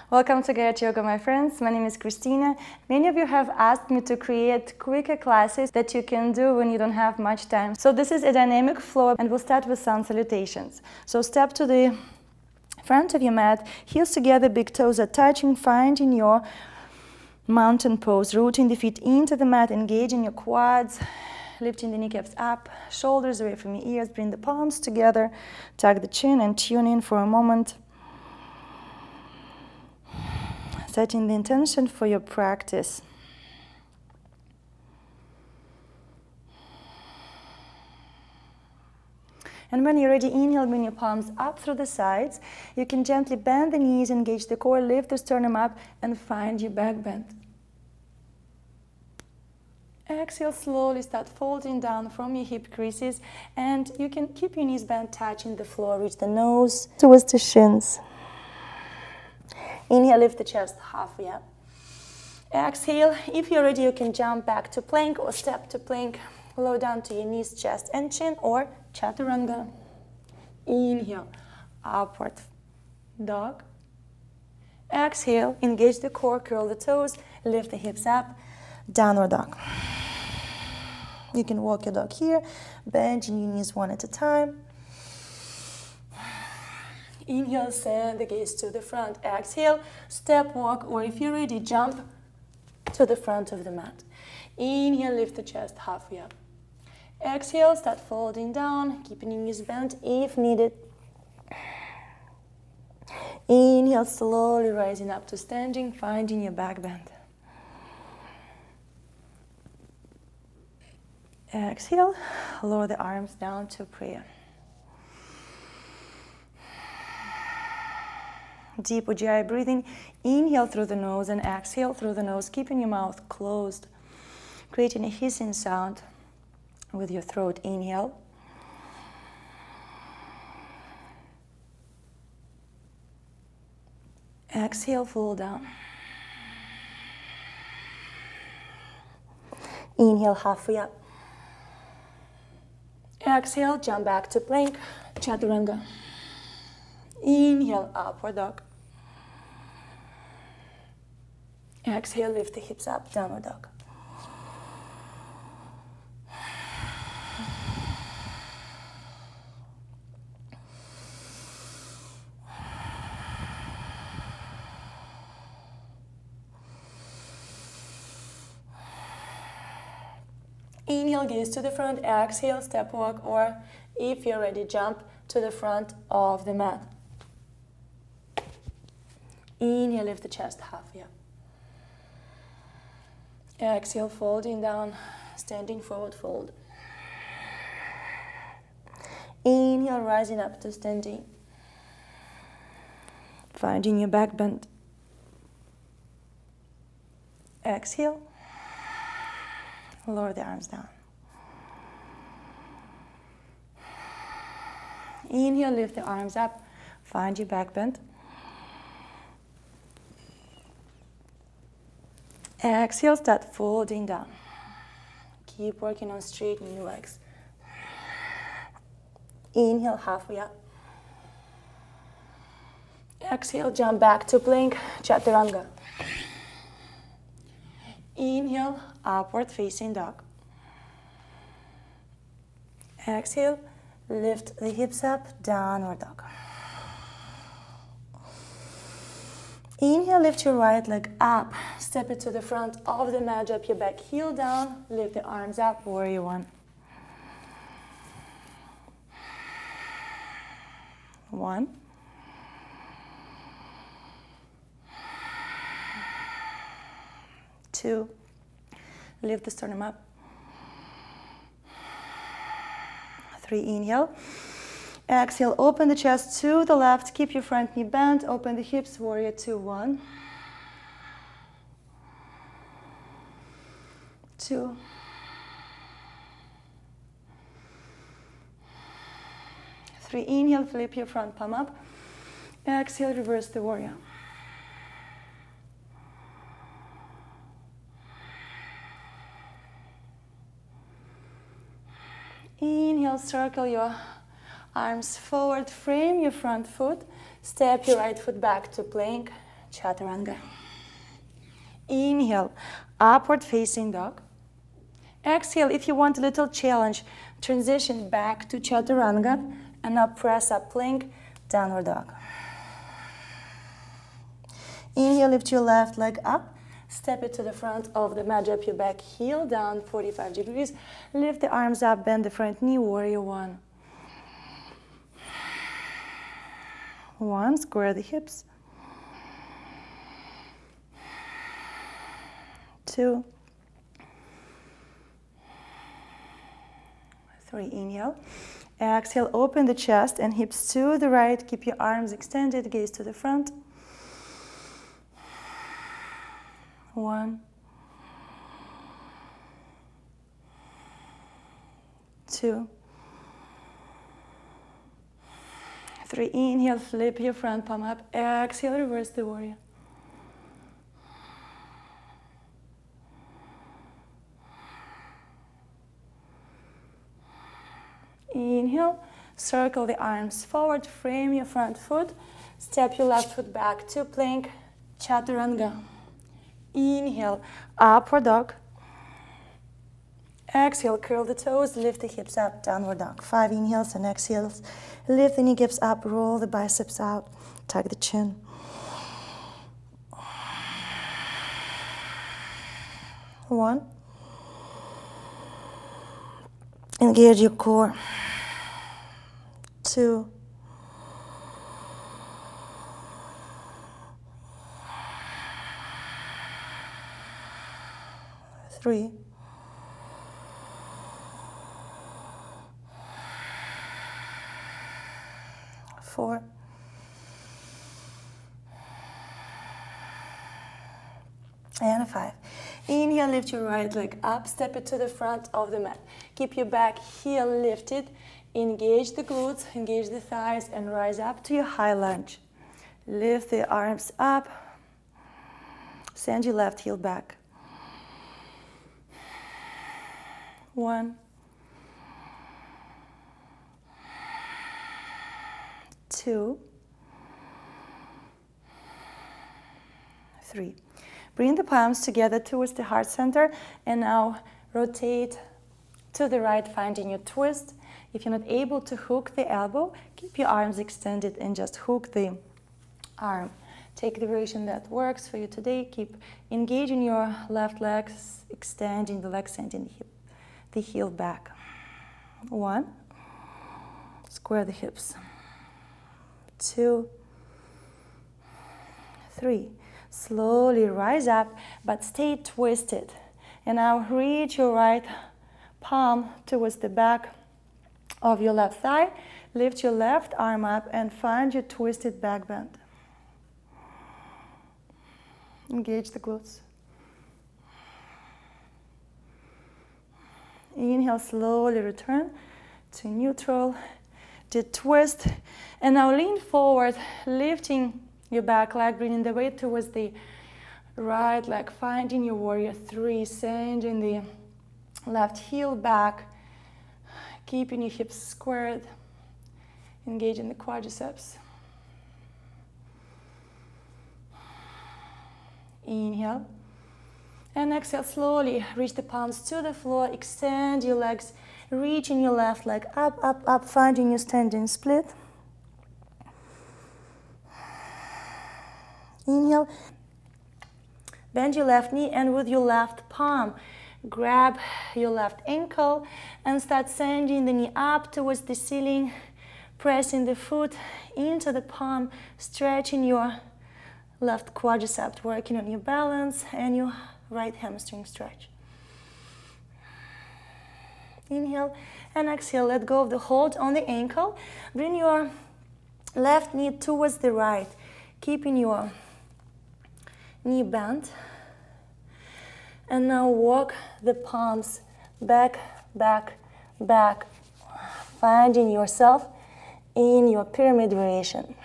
Welcome to Gayatri Yoga, my friends. My name is Christina. Many of you have asked me to create quicker classes that you can do when you don't have much time. So this is a dynamic flow, and we'll start with sun salutations. So step to the front of your mat, heels together, big toes are touching, finding your mountain pose, rooting the feet into the mat, engaging your quads, lifting the kneecaps up, shoulders away from your ears, bring the palms together, tuck the chin and tune in for a moment. Setting the intention for your practice. And when you're ready, inhale, bring your palms up through the sides. You can gently bend the knees, engage the core, lift the sternum up, and find your back bend. Exhale, slowly start folding down from your hip creases, and you can keep your knees bent, touching the floor, reach the nose towards the shins. Inhale, lift the chest halfway up. Exhale, if you're ready, you can jump back to plank or step to plank. Lower down to your knees, chest and chin, or chaturanga. Inhale, upward dog. Exhale, engage the core, curl the toes, lift the hips up, downward dog. You can walk your dog here, bending your knees one at a time. Inhale, send the gaze to the front. Exhale, step walk, or if you're ready, jump to the front of the mat. Inhale, lift the chest halfway up. Exhale, start folding down, keeping your knees bent if needed. Inhale, slowly rising up to standing, finding your back bend. Exhale, lower the arms down to prayer. Deep Ujjayi breathing. Inhale through the nose and exhale through the nose, keeping your mouth closed, creating a hissing sound with your throat. Inhale. Exhale, fall down. Inhale, halfway up. Exhale, jump back to plank, chaturanga. Inhale, upward dog. Exhale, lift the hips up, downward dog. Inhale, gaze to the front. Exhale, step walk, or if you're ready, jump to the front of the mat. Inhale, lift the chest halfway up. Exhale, folding down, standing forward fold. Inhale, rising up to standing. Finding your back bend. Exhale, lower the arms down. Inhale, lift the arms up, find your back bend. Exhale, start folding down. Keep working on straightening your legs. Inhale, halfway up. Exhale, jump back to plank, chaturanga. Inhale, upward facing dog. Exhale, lift the hips up, downward dog. Inhale, lift your right leg up, step it to the front of the mat, drop your back heel down, lift the arms up, warrior one. One. Two. Lift the sternum up. Three, inhale. Exhale, open the chest to the left, keep your front knee bent, open the hips, warrior two, one. Two. Three, inhale, flip your front palm up. Exhale, reverse the warrior. Inhale, circle your arms forward, frame your front foot, step your right foot back to plank, chaturanga. Inhale, upward facing dog. Exhale, if you want a little challenge, transition back to chaturanga and now press up, plank, downward dog. Inhale, lift your left leg up, step it to the front of the mat, drop your back heel down 45 degrees, lift the arms up, bend the front knee, warrior one. One, square the hips. Two. Three, inhale. Exhale, open the chest and hips to the right. Keep your arms extended, gaze to the front. One. Two. Three, inhale, flip your front palm up. Exhale, reverse the warrior. Inhale, circle the arms forward, frame your front foot, step your left foot back to plank, chaturanga. Inhale, upward dog. Exhale, curl the toes, lift the hips up, downward dog. 5 inhales and exhales. Lift the kneecaps up, roll the biceps out, tuck the chin. One. Engage your core. Two. Three. Four. And 5. Inhale, lift your right leg up, step it to the front of the mat. Keep your back heel lifted, engage the glutes, engage the thighs, and rise up to your high lunge. Lift the arms up, send your left heel back. 1. 2. 3. Bring the palms together towards the heart center and now rotate to the right, finding your twist. If you're not able to hook the elbow, keep your arms extended and just hook the arm. Take the variation that works for you today. Keep engaging your left legs, extending the leg, sending the heel back. 1. Square the hips. 2. 3. Slowly rise up, but stay twisted. And now reach your right palm towards the back of your left thigh. Lift your left arm up and find your twisted back bend. Engage the glutes. Inhale, slowly return to neutral, the twist. And now lean forward, lifting your back leg, bringing the weight towards the right leg, finding your warrior 3, sending the left heel back, keeping your hips squared, engaging the quadriceps. Inhale. And exhale, slowly reach the palms to the floor, extend your legs, reaching your left leg up, up, up, finding your standing split. Inhale, bend your left knee and with your left palm, grab your left ankle and start sending the knee up towards the ceiling, pressing the foot into the palm, stretching your left quadricep, working on your balance and your right hamstring stretch. Inhale and exhale, let go of the hold on the ankle. Bring your left knee towards the right, keeping your knee bent. And now walk the palms back, back, back, finding yourself in your pyramid variation.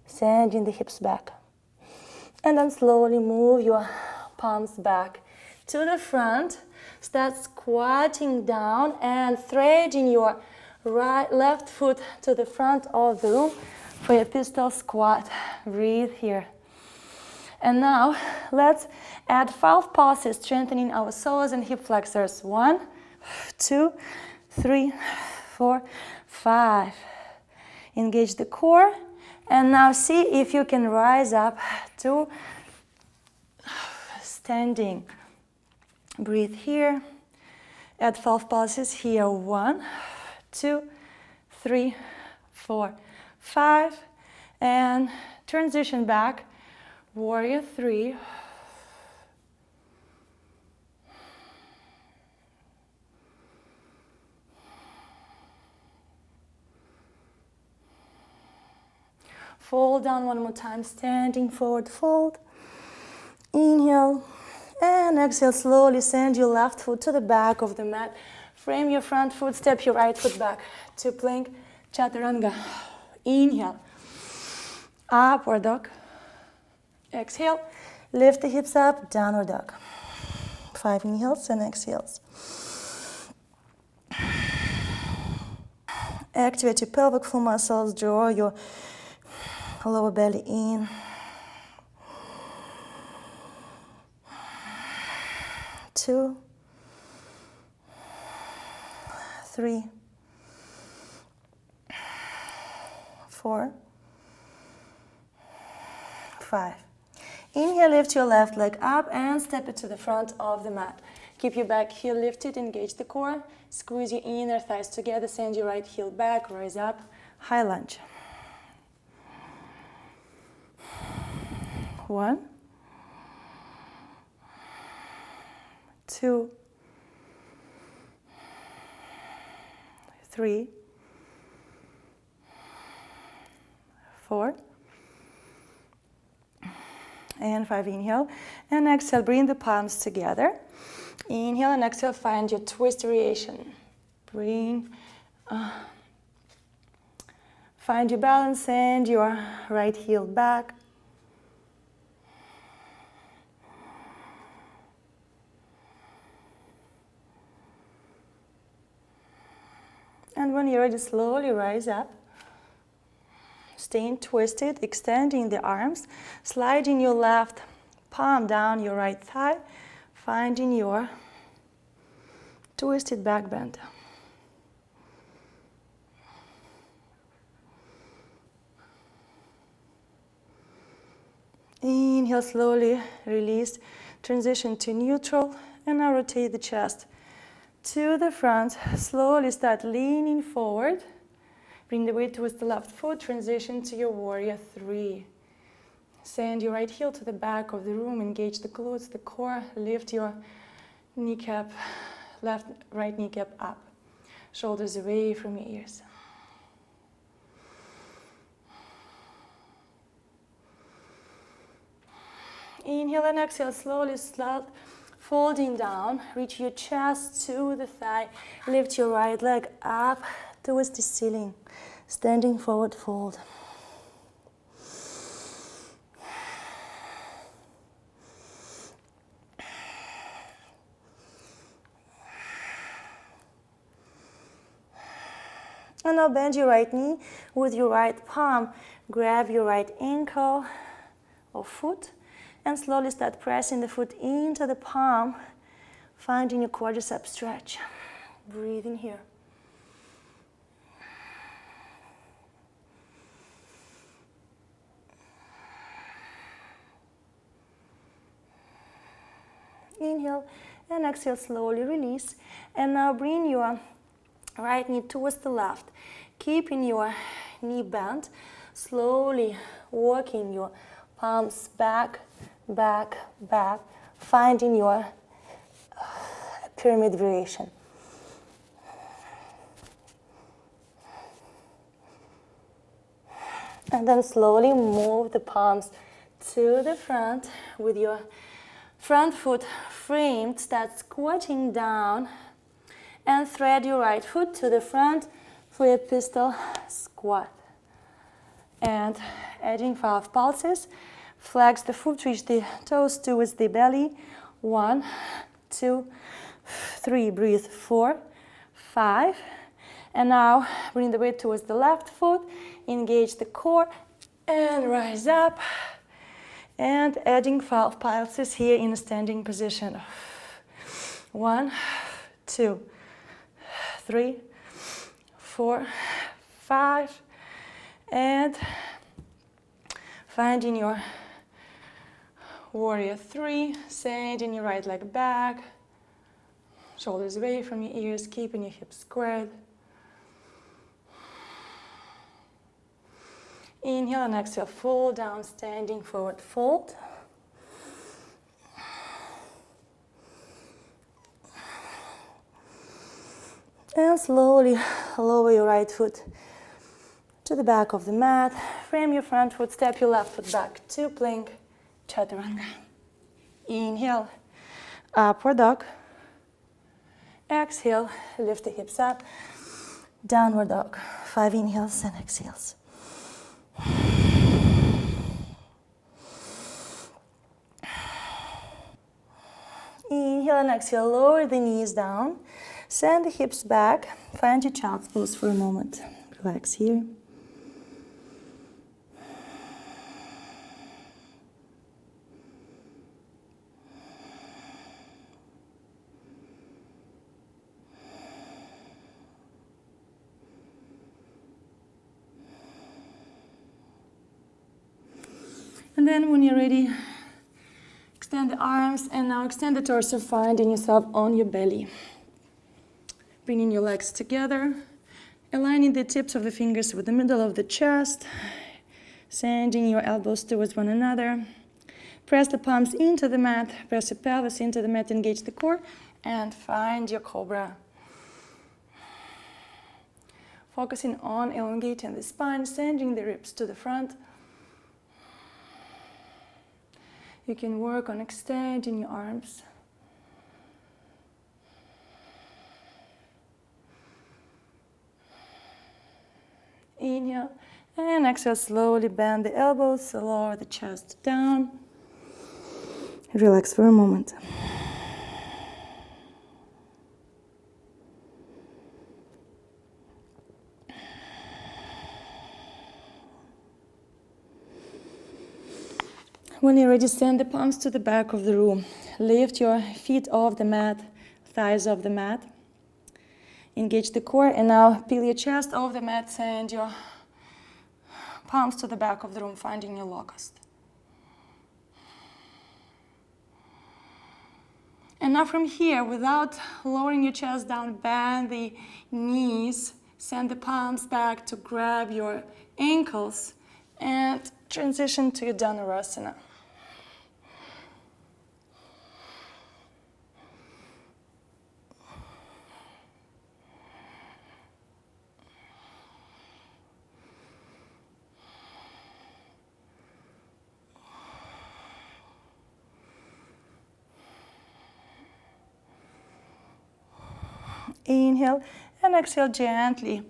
Sending the hips back. And then slowly move your palms back to the front. Start squatting down and threading your left foot to the front of the room for your pistol squat. Breathe here. And now let's add 5 pulses, strengthening our psoas and hip flexors. 1, 2, 3, 4, 5. Engage the core. And now see if you can rise up to standing. Breathe here. Add 5 pulses here. 1, 2, 3, 4, 5. And transition back. Warrior 3. Fold down one more time, standing forward fold. Inhale and exhale, slowly send your left foot to the back of the mat. Frame your front foot, step your right foot back to plank chaturanga. Inhale, upward dog. Exhale, lift the hips up, downward dog. 5 inhales and exhales. Activate your pelvic floor muscles, draw your lower belly in. 2, 3, 4, 5. Inhale, lift your left leg up and step it to the front of the mat. Keep your back heel lifted, engage the core. Squeeze your inner thighs together, send your right heel back, rise up, high lunge. 1, 2, 3, 4, and 5. Inhale and exhale, bring the palms together. Inhale and exhale, find your twist variation. Find your balance and your right heel back. And when you're ready, slowly rise up. Staying twisted, extending the arms, sliding your left palm down your right thigh, finding your twisted back bend. Inhale, slowly release, transition to neutral, and now rotate the chest to the front. Slowly start leaning forward. Bring the weight towards the left foot, transition to your warrior 3. Send your right heel to the back of the room, engage the glutes, the core, lift your kneecap, right kneecap up. Shoulders away from your ears. Inhale and exhale, slowly start folding down. Reach your chest to the thigh. Lift your right leg up towards the ceiling. Standing forward fold. And now bend your right knee with your right palm. Grab your right ankle or foot and slowly start pressing the foot into the palm, finding your quadricep stretch. Breathe in here. Inhale and exhale, slowly release. And now bring your right knee towards the left, keeping your knee bent, slowly walking your palms back, back, back, finding your pyramid variation. And then slowly move the palms to the front with your front foot framed. Start squatting down and thread your right foot to the front for your pistol squat. And adding 5 pulses, flex the foot, reach the toes towards the belly. 1, 2, 3, breathe, 4, 5. And now bring the weight towards the left foot, engage the core, and rise up. And adding 5 pulses here in a standing position. 1, 2, 3, 4, 5, and finding your warrior 3, sending your right leg back, shoulders away from your ears, keeping your hips squared. Inhale and exhale, fold down, standing forward fold. And slowly lower your right foot to the back of the mat. Frame your front foot, step your left foot back to plank, chaturanga. Inhale, upward dog. Exhale, lift the hips up, downward dog. 5 inhales and exhales. Inhale and exhale, lower the knees down, send the hips back, find your child's pose for a moment. Relax here. And then when you're ready, extend the arms and now extend the torso, finding yourself on your belly. Bringing your legs together, aligning the tips of the fingers with the middle of the chest, sending your elbows towards one another. Press the palms into the mat, press your pelvis into the mat, engage the core, and find your cobra. Focusing on elongating the spine, sending the ribs to the front. You can work on extending your arms. Inhale and exhale, slowly bend the elbows, lower the chest down. Relax for a moment. When you're ready, send the palms to the back of the room. Lift your feet off the mat, thighs off the mat. Engage the core, and now peel your chest off the mat, send your palms to the back of the room, finding your locust. And now from here, without lowering your chest down, bend the knees, send the palms back to grab your ankles, and transition to your Dhanurasana. Inhale and exhale gently.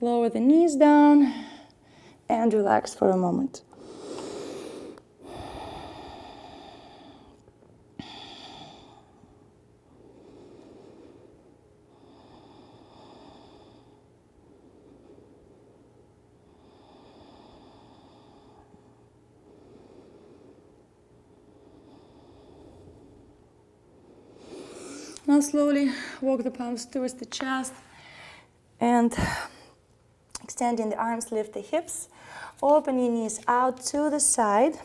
Lower the knees down and relax for a moment. Now slowly walk the palms towards the chest and extending the arms, lift the hips, open your knees out to the side,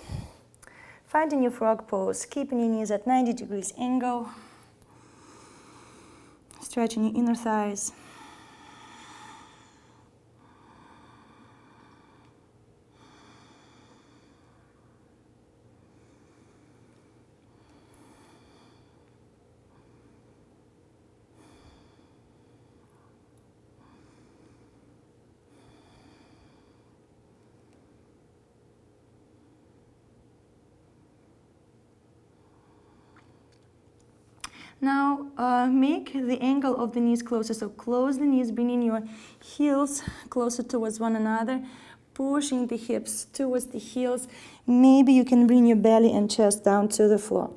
finding your frog pose, keeping your knees at 90 degrees angle, stretching your inner thighs. Now make the angle of the knees closer. So close the knees, bringing your heels closer towards one another, pushing the hips towards the heels. Maybe you can bring your belly and chest down to the floor.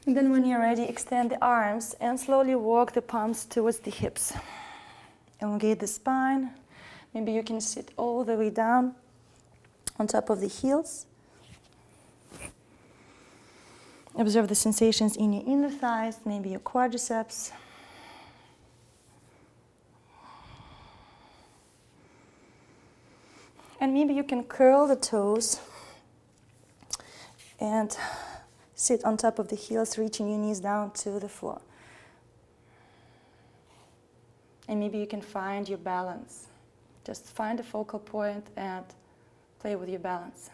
And then when you're ready, extend the arms and slowly walk the palms towards the hips. Elongate the spine. Maybe you can sit all the way down on top of the heels. Observe the sensations in your inner thighs, maybe your quadriceps. And maybe you can curl the toes and sit on top of the heels, reaching your knees down to the floor. And maybe you can find your balance. Just find a focal point and play with your balance.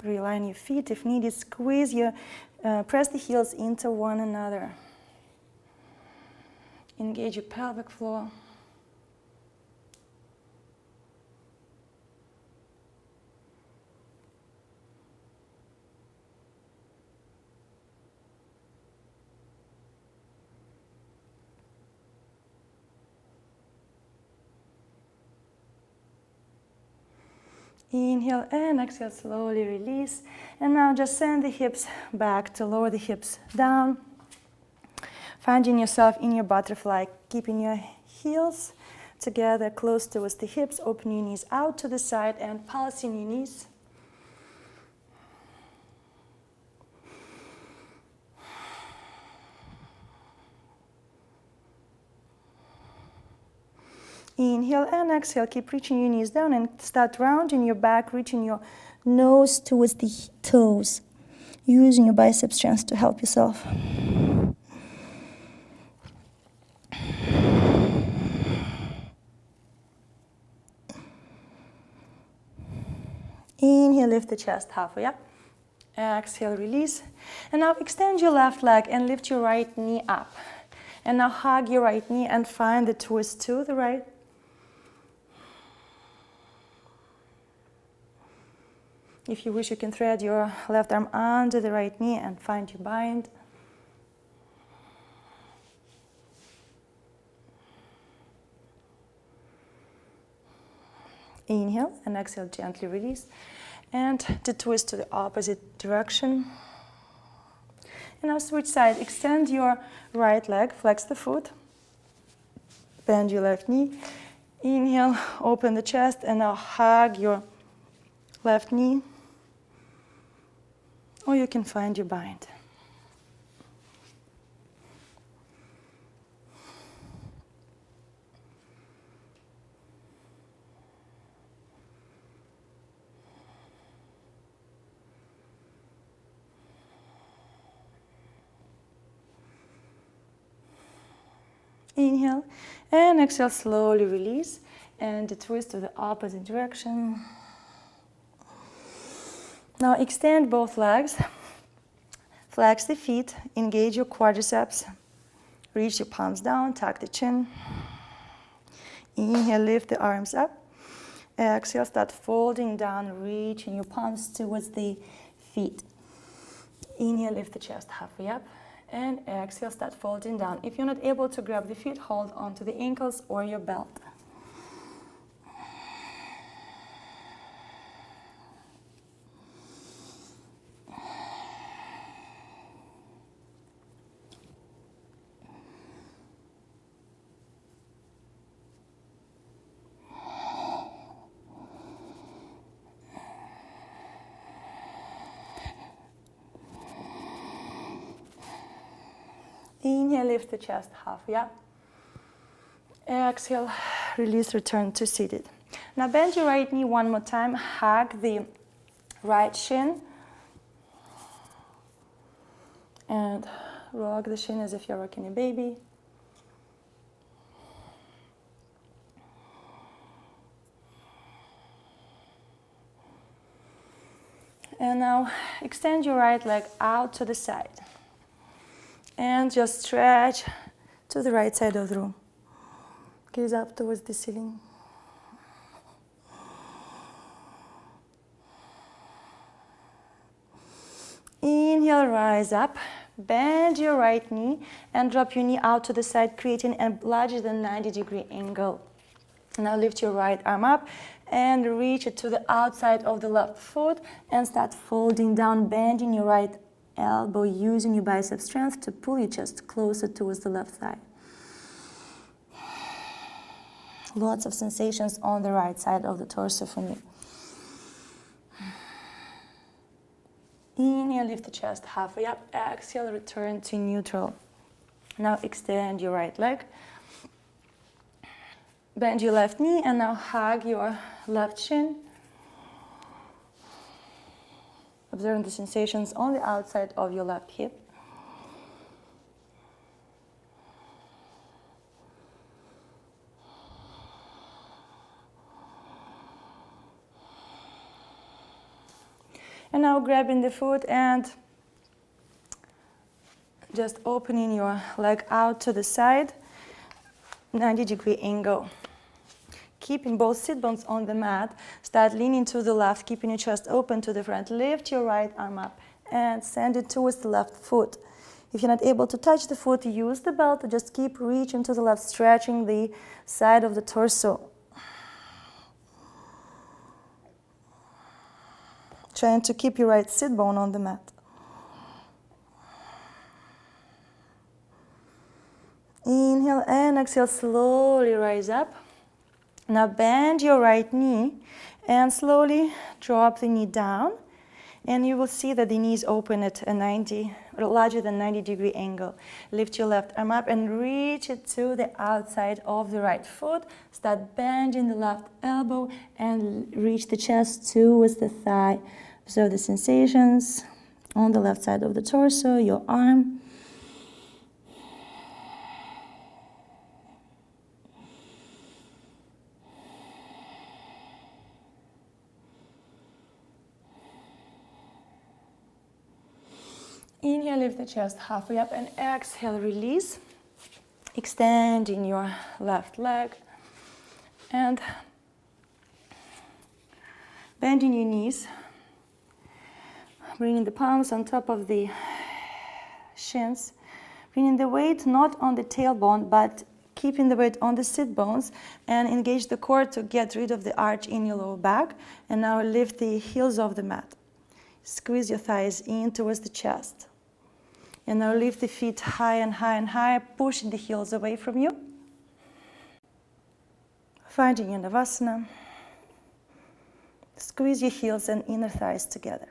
Realign your feet. If needed, squeeze your, press the heels into one another. Engage your pelvic floor. Inhale and exhale, slowly release. And now just send the hips back to lower the hips down. Finding yourself in your butterfly, keeping your heels together close towards the hips. Open your knees out to the side and pulsing your knees. Inhale and exhale. Keep reaching your knees down and start rounding your back, reaching your nose towards the toes. Using your bicep strength to help yourself. Inhale, lift the chest halfway up. Exhale, release. And now extend your left leg and lift your right knee up. And now hug your right knee and find the twist to the right. If you wish, you can thread your left arm under the right knee and find your bind. Inhale and exhale, gently release. And the twist to the opposite direction. And now switch side. Extend your right leg, flex the foot. Bend your left knee. Inhale, open the chest, and now hug your left knee. Or you can find your bind. Inhale and exhale, slowly release. And the twist to the opposite direction. Now extend both legs, flex the feet, engage your quadriceps, reach your palms down, tuck the chin. Inhale, lift the arms up. Exhale, start folding down, reaching your palms towards the feet. Inhale, lift the chest halfway up. And exhale, start folding down. If you're not able to grab the feet, hold onto the ankles or your belt. Inhale, lift the chest halfway up. Exhale, release, return to seated. Now bend your right knee one more time. Hug the right shin. And rock the shin as if you're rocking a baby. And now extend your right leg out to the side. And just stretch to the right side of the room. Gaze up towards the ceiling. Inhale, rise up. Bend your right knee and drop your knee out to the side, creating a larger than 90-degree angle. Now lift your right arm up and reach it to the outside of the left foot and start folding down, bending your right elbow, using your bicep strength to pull your chest closer towards the left thigh. Lots of sensations on the right side of the torso for me. Inhale, lift the chest halfway up. Exhale, return to neutral. Now extend your right leg. Bend your left knee and now hug your left shin. Observe the sensations on the outside of your left hip. And now grabbing the foot and just opening your leg out to the side, 90-degree angle. Keeping both sit bones on the mat, start leaning to the left, keeping your chest open to the front. Lift your right arm up and send it towards the left foot. If you're not able to touch the foot, use the belt to just keep reaching to the left, stretching the side of the torso. Trying to keep your right sit bone on the mat. Inhale and exhale, slowly rise up. Now bend your right knee and slowly drop the knee down. And you will see that the knee is open at a larger than 90-degree angle. Lift your left arm up and reach it to the outside of the right foot. Start bending the left elbow and reach the chest towards the thigh. Observe the sensations on the left side of the torso, your arm. Inhale, lift the chest halfway up and exhale, release. Extending your left leg and bending your knees. Bringing the palms on top of the shins. Bringing the weight not on the tailbone, but keeping the weight on the sit bones and engage the core to get rid of the arch in your lower back. And now lift the heels off the mat. Squeeze your thighs in towards the chest. And now lift the feet high and high and high, pushing the heels away from you. Finding your Navasana. Squeeze your heels and inner thighs together.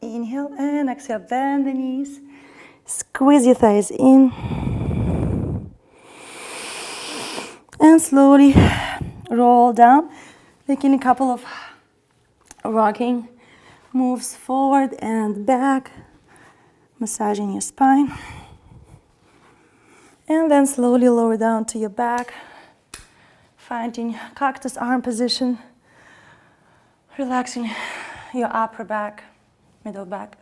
Inhale and exhale, bend the knees. Squeeze your thighs in. And slowly roll down, making a couple of rocking moves forward and back, massaging your spine. And then slowly lower down to your back, finding cactus arm position, relaxing your upper back, middle back.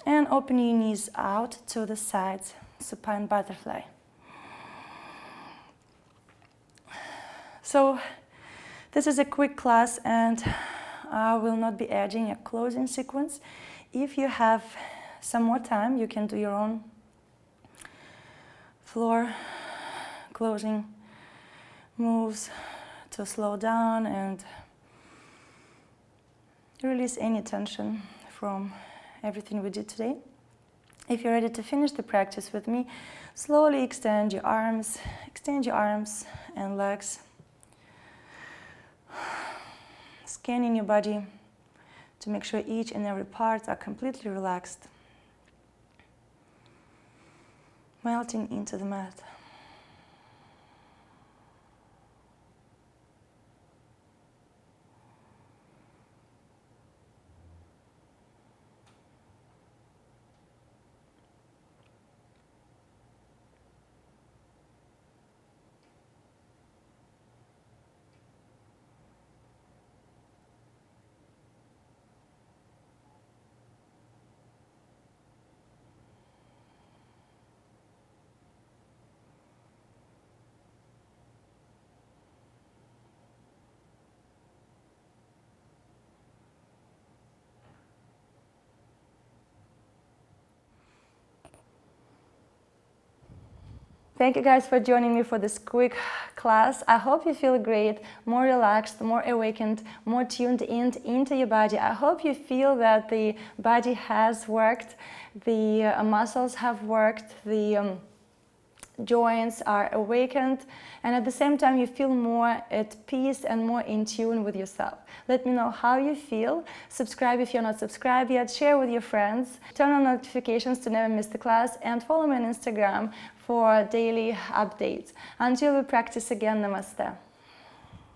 And open your knees out to the sides, supine butterfly. So this is a quick class and I will not be adding a closing sequence. If you have some more time, you can do your own floor closing moves to slow down and release any tension from everything we did today. If you're ready to finish the practice with me, slowly extend your arms and legs. Scanning your body to make sure each and every part are completely relaxed. Melting into the mat. Thank you guys for joining me for this quick class. I hope you feel great, more relaxed, more awakened, more tuned into your body. I hope you feel that the body has worked, the muscles have worked, the joints are awakened, and at the same time you feel more at peace and more in tune with yourself. Let me know how you feel. Subscribe if you're not subscribed yet, share with your friends, turn on notifications to never miss the class, and follow me on Instagram for daily updates. Until we practice again, Namaste.